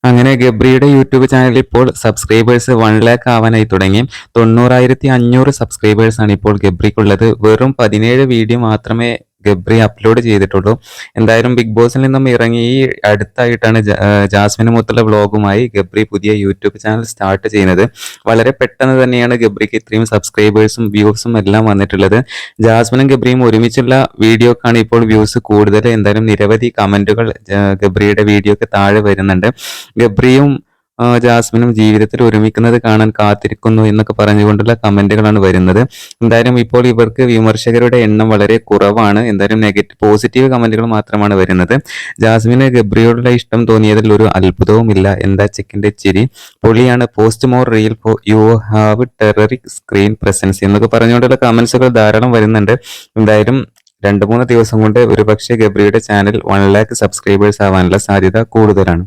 അങ്ങനെ ഗബ്രിയുടെ യൂട്യൂബ് ചാനലിൽ ഇപ്പോൾ സബ്സ്ക്രൈബേഴ്സ് 1 ലാക്ക് ആവാനായി തുടങ്ങി. 90,500 സബ്സ്ക്രൈബേഴ്സാണ് ഇപ്പോൾ ഗബ്രിക്കുള്ളത്. വെറും 17 വീഡിയോ മാത്രമേ ഗബ്രി അപ്ലോഡ് ചെയ്തിട്ടുള്ളൂ. എന്തായാലും ബിഗ് ബോസിൽ നിന്നും ഇറങ്ങി ഈ അടുത്തായിട്ടാണ് ജാസ്മിനുമൊത്തുള്ള വ്ളോഗുമായി ഗബ്രി പുതിയ യൂട്യൂബ് ചാനൽ സ്റ്റാർട്ട് ചെയ്യുന്നത്. വളരെ പെട്ടെന്ന് തന്നെയാണ് ഗബ്രിക്ക് ഇത്രയും സബ്സ്ക്രൈബേഴ്സും വ്യൂസും എല്ലാം വന്നിട്ടുള്ളത്. ജാസ്മിനും ഗബ്രിയും ഒരുമിച്ചുള്ള വീഡിയോക്കാണ് ഇപ്പോൾ വ്യൂസ് കൂടുതൽ. എന്തായാലും നിരവധി കമന്റുകൾ ഗബ്രിയുടെ വീഡിയോക്ക് താഴെ വരുന്നുണ്ട്. ഗബ്രിയും ജാസ്മിനും ജീവിതത്തിൽ ഒരുമിക്കുന്നത് കാണാൻ കാത്തിരിക്കുന്നു എന്നൊക്കെ പറഞ്ഞുകൊണ്ടുള്ള കമന്റുകളാണ് വരുന്നത്. എന്തായാലും ഇപ്പോൾ ഇവർക്ക് വിമർശകരുടെ എണ്ണം വളരെ കുറവാണ്. എന്തായാലും പോസിറ്റീവ് കമന്റുകൾ മാത്രമാണ് വരുന്നത്. ജാസ്മിന് ഗബ്രിയോടുള്ള ഇഷ്ടം തോന്നിയതിൽ ഒരു അത്ഭുതവുമില്ല. എന്താ ചെക്കിന്റെ ചിരി പൊളിയാണ്. Post more reel you have terrific screen presence എന്നൊക്കെ പറഞ്ഞുകൊണ്ടുള്ള കമന്റ്സുകൾ ധാരാളം വരുന്നുണ്ട്. എന്തായാലും 2-3 ദിവസം കൊണ്ട് ഒരുപക്ഷെ ഗബ്രിയുടെ ചാനൽ 1 ലാക്ക് സബ്സ്ക്രൈബേഴ്സ് ആവാനുള്ള സാധ്യത കൂടുതലാണ്.